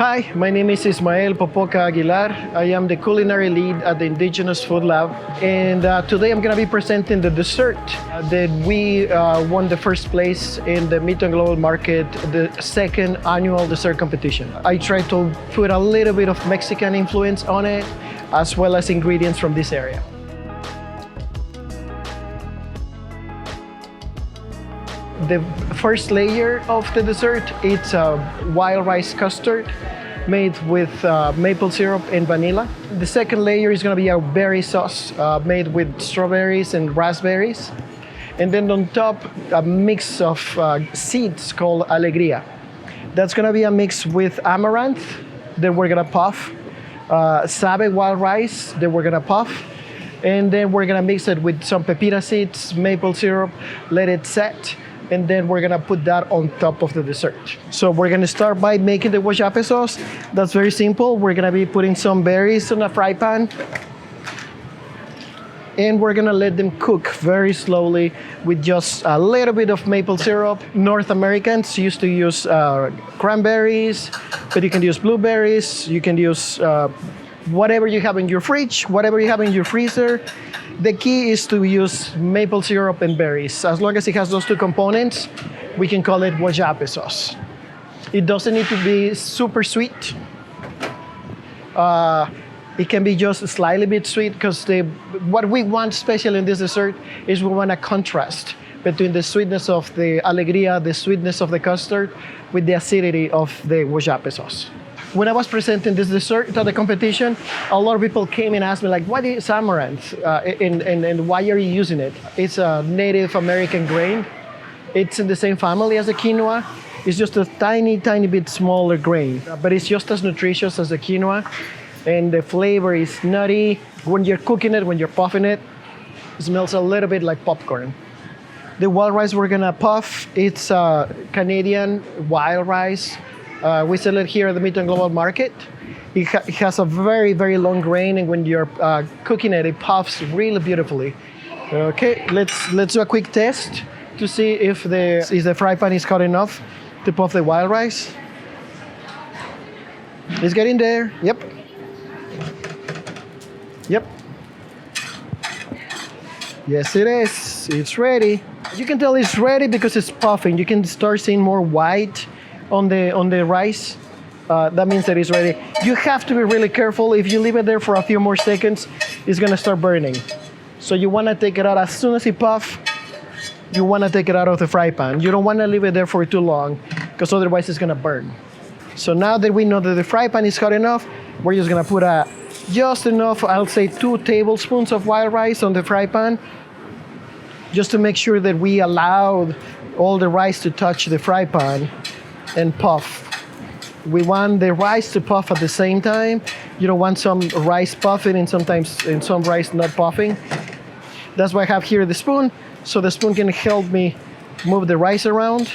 Hi, my name is Ismael Popoca Aguilar. I am the culinary lead at the Indigenous Food Lab. And today I'm going to be presenting the dessert that we won the first place in the Midtown Global Market, the second annual dessert competition. I tried to put a little bit of Mexican influence on it, as well as ingredients from this area. The first layer of the dessert, it's a wild rice custard made with maple syrup and vanilla. The second layer is going to be a berry sauce made with strawberries and raspberries. And then on top, a mix of seeds called Alegría. That's going to be a mix with amaranth that we're going to puff, sabe wild rice that we're going to puff, and then we're going to mix it with some pepita seeds, maple syrup, let it set, and then we're gonna put that on top of the dessert. So we're gonna start by making the Wožapi sauce. That's very simple. We're gonna be putting some berries on a fry pan, and we're gonna let them cook very slowly with just a little bit of maple syrup. North Americans used to use cranberries, but you can use blueberries, you can use whatever you have in your fridge, whatever you have in your freezer. The key is to use maple syrup and berries. As long as it has those two components, we can call it Wožapi sauce. It doesn't need to be super sweet. It can be just slightly bit sweet, because what we want, especially in this dessert, is we want a contrast between the sweetness of the Alegría, the sweetness of the custard, with the acidity of the Wožapi sauce. When I was presenting this dessert at the competition, a lot of people came and asked me, like, what is amaranth and why are you using it? It's a Native American grain. It's in the same family as the quinoa. It's just a tiny, tiny bit smaller grain, but it's just as nutritious as the quinoa. And the flavor is nutty. When you're cooking it, when you're puffing it, it smells a little bit like popcorn. The wild rice we're gonna puff, it's Canadian wild rice. We sell it here at the Midtown Global Market. It has a very, very long grain, and when you're cooking it, it puffs really beautifully. Okay, let's do a quick test to see if the fry pan is hot enough to puff the wild rice. It's getting there. Yep. Yep. Yes, it is. It's ready. You can tell it's ready because it's puffing. You can start seeing more white on the rice. That means that it's ready. You have to be really careful. If you leave it there for a few more seconds, it's gonna start burning. So you wanna take it out as soon as it puffs. You wanna take it out of the fry pan. You don't wanna leave it there for too long, because otherwise it's gonna burn. So now that we know that the fry pan is hot enough, we're just gonna put just enough, I'll say 2 tablespoons of wild rice on the fry pan, just to make sure that we allowed all the rice to touch the fry pan and puff. We want the rice to puff at the same time. You don't want some rice puffing and some rice not puffing. That's why I have here the spoon, so the spoon can help me move the rice around.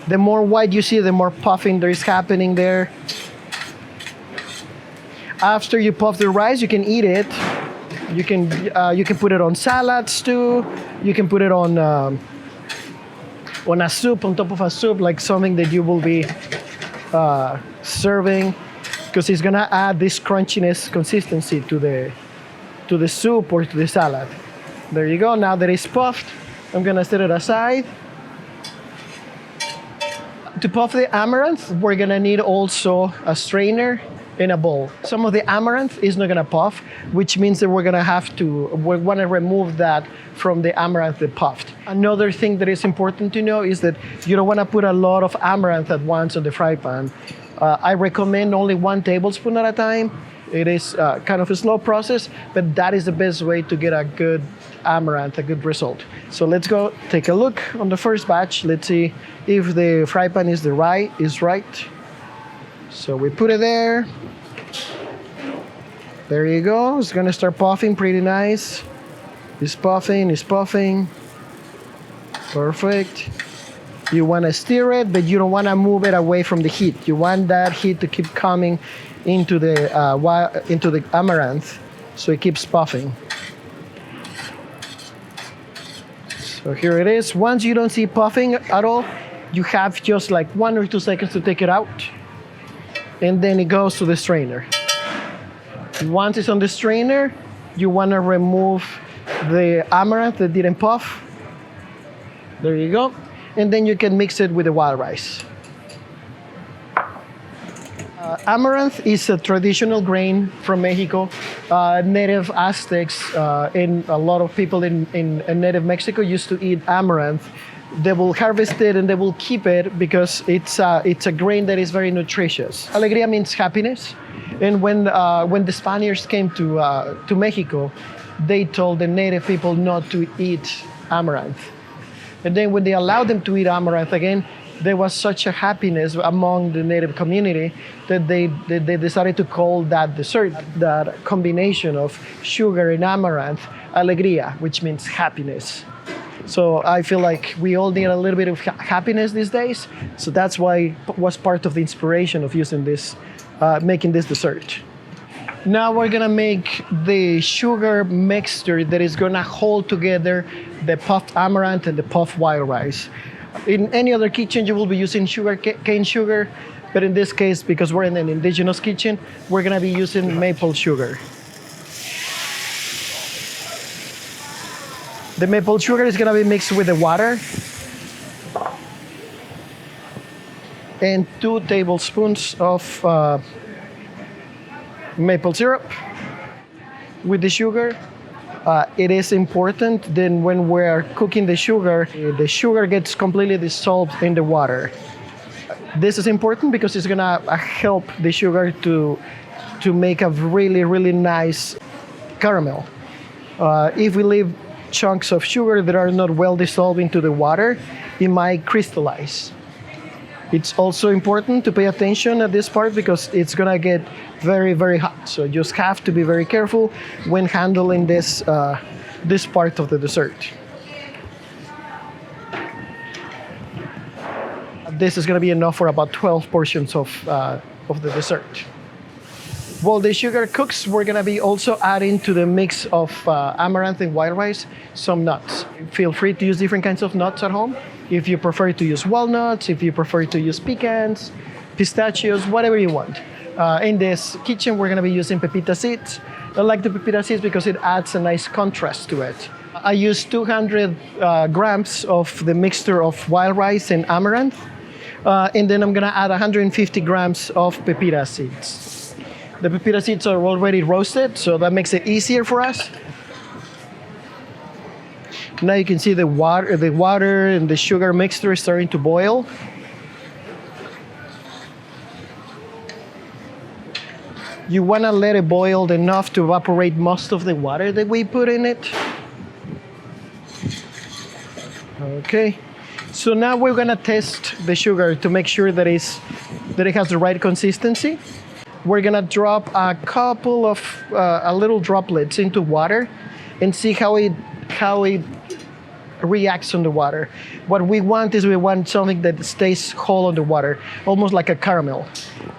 The more white you see, the more puffing there is happening there. After you puff the rice, you can eat it. You can put it on salads too. You can put it on a soup, on top of a soup, like something that you will be serving, because it's gonna add this crunchiness consistency to the soup or to the salad. There you go. Now that it's puffed, I'm gonna set it aside. To puff the amaranth, we're gonna need also a strainer in a bowl. Some of the amaranth is not gonna puff, which means that we wanna remove that from the amaranth that puffed. Another thing that is important to know is that you don't wanna put a lot of amaranth at once on the fry pan. I recommend only 1 tablespoon at a time. It is kind of a slow process, but that is the best way to get a good amaranth, a good result. So let's go take a look on the first batch. Let's see if the fry pan is right. So we put it there. There you go. It's gonna start puffing pretty nice. It's puffing. Perfect. You wanna stir it, but you don't wanna move it away from the heat. You want that heat to keep coming into the amaranth so it keeps puffing. So here it is. Once you don't see puffing at all, you have just like 1 or 2 seconds to take it out, and then it goes to the strainer. Once it's on the strainer, you want to remove the amaranth that didn't puff. There you go. And then you can mix it with the wild rice. Amaranth is a traditional grain from Mexico. Native Aztecs and a lot of people in native Mexico used to eat amaranth. They will harvest it and they will keep it because it's a grain that is very nutritious. Alegría means happiness. And when the Spaniards came to Mexico, they told the native people not to eat amaranth. And then when they allowed them to eat amaranth again, there was such a happiness among the native community that they decided to call that dessert, that combination of sugar and amaranth, Alegría, which means happiness. So I feel like we all need a little bit of happiness these days. So that's why it was part of the inspiration of using this, making this dessert. Now we're gonna make the sugar mixture that is gonna hold together the puffed amaranth and the puffed wild rice. In any other kitchen, you will be using cane sugar, but in this case, because we're in an indigenous kitchen, we're gonna be using maple sugar. The maple sugar is gonna be mixed with the water and 2 tablespoons of maple syrup with the sugar. It is important then when we're cooking the sugar gets completely dissolved in the water. This is important because it's gonna help the sugar to make a really, really nice caramel. If we leave chunks of sugar that are not well dissolved into the water, it might crystallize. It's also important to pay attention at this part because it's gonna get very, very hot. So you just have to be very careful when handling this part of the dessert. This is gonna be enough for about 12 portions of the dessert. While the sugar cooks, we're gonna be also adding to the mix of amaranth and wild rice some nuts. Feel free to use different kinds of nuts at home. If you prefer to use walnuts, if you prefer to use pecans, pistachios, whatever you want. In this kitchen, we're gonna be using pepita seeds. I like the pepita seeds because it adds a nice contrast to it. I use 200 grams of the mixture of wild rice and amaranth. And then I'm gonna add 150 grams of pepita seeds. The pepita seeds are already roasted, so that makes it easier for us. Now you can see the water and the sugar mixture is starting to boil. You want to let it boil enough to evaporate most of the water that we put in it. Okay, so now we're gonna test the sugar to make sure that it has the right consistency. We're gonna drop a couple of little droplets into water and see how it reacts on the water. What we want is something that stays whole on the water, almost like a caramel.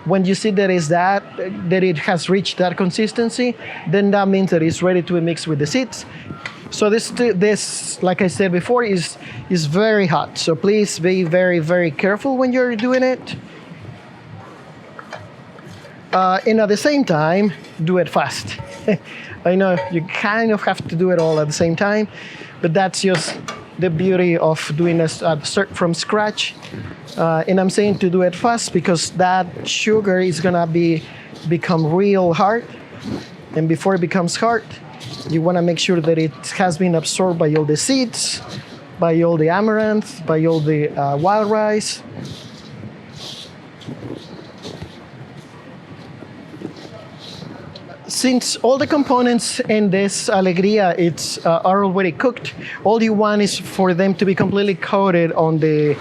When you see that it has reached that consistency, then that means that it's ready to be mixed with the seeds. So this, like I said before, is very hot. So please be very, very careful when you're doing it. And at the same time, do it fast. I know you kind of have to do it all at the same time, but that's just the beauty of doing a dessert from scratch. And I'm saying to do it fast because that sugar is gonna become real hard. And before it becomes hard, you wanna make sure that it has been absorbed by all the seeds, by all the amaranth, by all the wild rice. Since all the components in this Alegría are already cooked, all you want is for them to be completely coated on the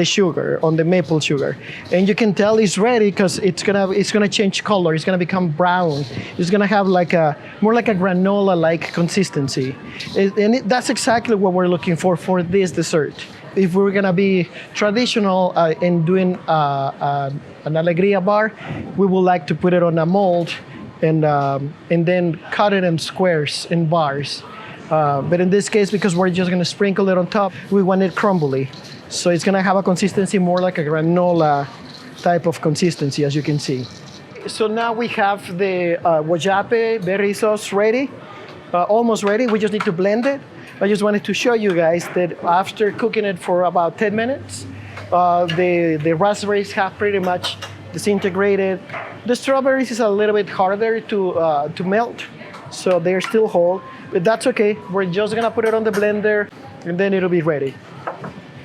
sugar, on the maple sugar, and you can tell it's ready because it's gonna change color. It's gonna become brown. It's gonna have more like a granola-like consistency, and that's exactly what we're looking for this dessert. If we're gonna be traditional and doing an Alegría bar, we would like to put it on a mold and then cut it in squares, in bars. But in this case, because we're just gonna sprinkle it on top, we want it crumbly. So it's gonna have a consistency more like a granola type of consistency, as you can see. So now we have the Wožapi berry sauce ready, almost ready. We just need to blend it. I just wanted to show you guys that after cooking it for about 10 minutes, the raspberries have pretty much disintegrated. The strawberries is a little bit harder to melt, so they're still whole, but that's okay. We're just gonna put it on the blender and then it'll be ready.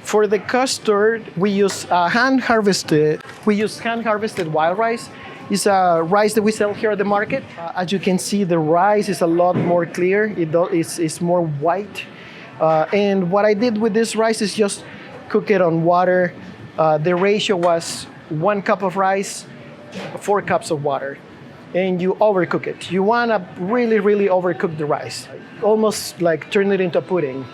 For the custard, we use hand-harvested wild rice. It's a rice that we sell here at the market. As you can see, the rice is a lot more clear. It's more white. And what I did with this rice is just cook it on water. The ratio was 1 cup of rice, 4 cups of water. And you overcook it. You want to really, really overcook the rice. Almost like turn it into a pudding.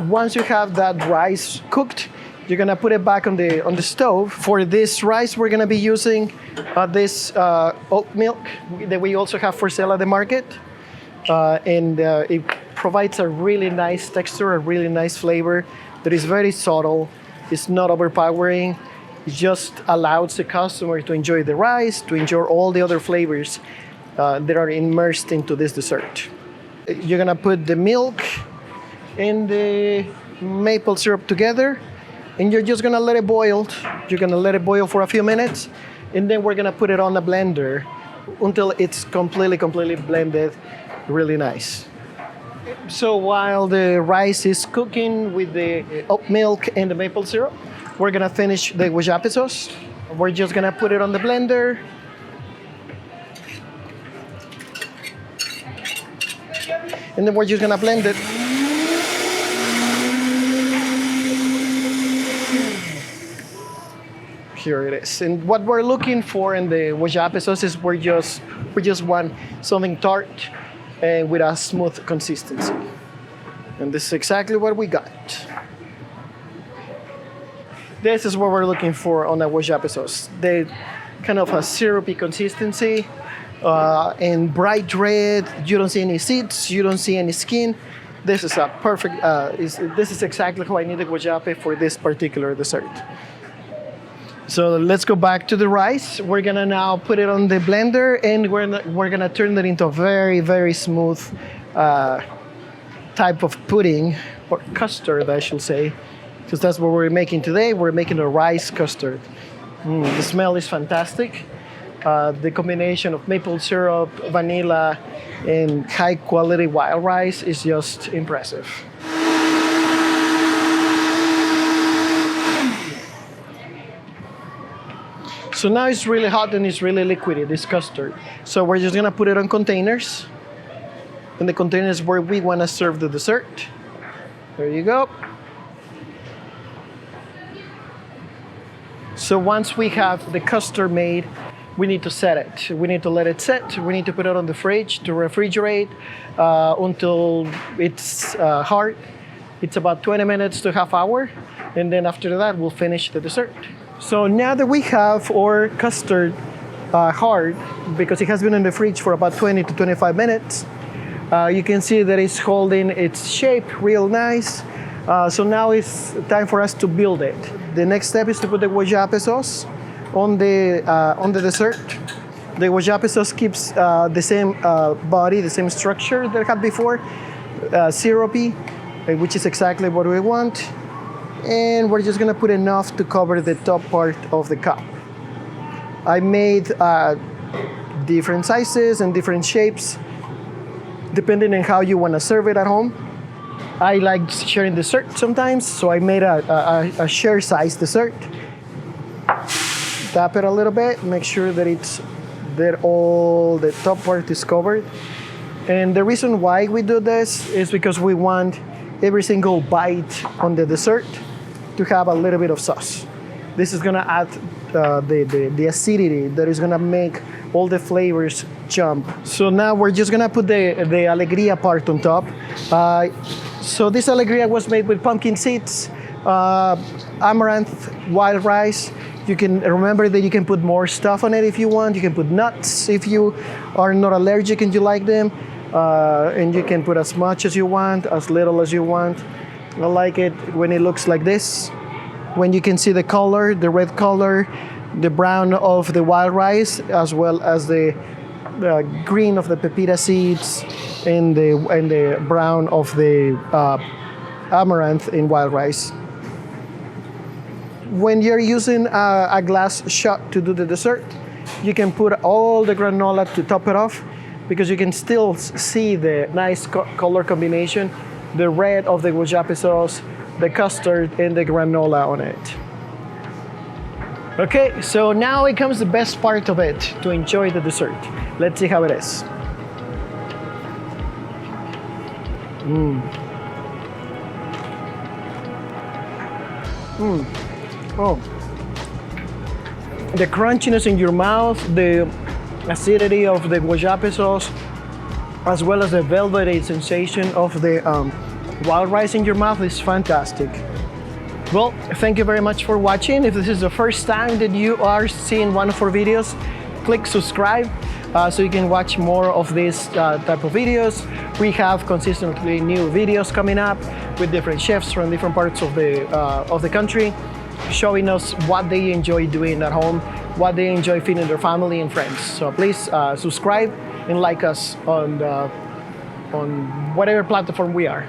Once you have that rice cooked, you're gonna put it back on the stove. For this rice, we're gonna be using this oat milk that we also have for sale at the market. And it provides a really nice texture, a really nice flavor that is very subtle. It's not overpowering. It just allows the customer to enjoy the rice, to enjoy all the other flavors that are immersed into this dessert. You're gonna put the milk and the maple syrup together, and you're just gonna let it boil. You're gonna let it boil for a few minutes, and then we're gonna put it on the blender until it's completely blended, really nice. So while the rice is cooking with the oat milk and the maple syrup, we're gonna finish the Wožapi sauce. We're just gonna put it on the blender. And then we're just gonna blend it. Here it is. And what we're looking for in the Wožapi sauce is we just want something tart and with a smooth consistency. And this is exactly what we got. This is what we're looking for on a Wožapi sauce. The kind of a syrupy consistency and bright red. You don't see any seeds. You don't see any skin. This is a perfect. This is exactly how I need the Wožapi for this particular dessert. So let's go back to the rice. We're gonna now put it on the blender, and we're gonna turn it into a very, very smooth type of pudding, or custard, I should say, because that's what we're making today. We're making a rice custard. The smell is fantastic. The combination of maple syrup, vanilla, and high quality wild rice is just impressive. So now it's really hot and it's really liquidy, this custard. So we're just gonna put it on containers. In the containers where we wanna serve the dessert. There you go. So once we have the custard made, we need to set it. We need to let it set. We need to put it on the fridge to refrigerate until it's hard. It's about 20 minutes to half hour. And then after that, we'll finish the dessert. So now that we have our custard hard, because it has been in the fridge for about 20 to 25 minutes, you can see that it's holding its shape real nice. So now it's time for us to build it. The next step is to put the Wožapi sauce on the dessert. The Wožapi sauce keeps the same body, the same structure that it had before, syrupy, which is exactly what we want. And we're just gonna put enough to cover the top part of the cup. I made different sizes and different shapes, depending on how you wanna serve it at home. I like sharing dessert sometimes, so I made a share size dessert. Tap it a little bit, make sure that all the top part is covered. And the reason why we do this is because we want every single bite on the dessert to have a little bit of sauce. This is gonna add the acidity that is gonna make all the flavors jump. So now we're just gonna put the Alegría part on top. So this Alegría was made with pumpkin seeds, amaranth, wild rice, You can remember that you can put more stuff on it if you want. You can put nuts if you are not allergic and you like them. And you can put as much as you want, as little as you want. I like it when it looks like this. When you can see the color, the red color, the brown of the wild rice, as well as the green of the pepita seeds and the brown of the amaranth in wild rice. When you're using a glass shot to do the dessert, you can put all the granola to top it off, because you can still see the nice color combination, the red of the Wožapi sauce, the custard, and the granola on it. Okay, so now it comes the best part of it, to enjoy the dessert. Let's see how it is. Oh, the crunchiness in your mouth, the acidity of the Wožapi sauce, as well as the velvety sensation of the wild rice in your mouth is fantastic. Well, thank you very much for watching. If this is the first time that you are seeing one of our videos, click subscribe so you can watch more of this type of videos. We have consistently new videos coming up with different chefs from different parts of the country, showing us what they enjoy doing at home, what they enjoy feeding their family and friends. So please subscribe and like us on whatever platform we are.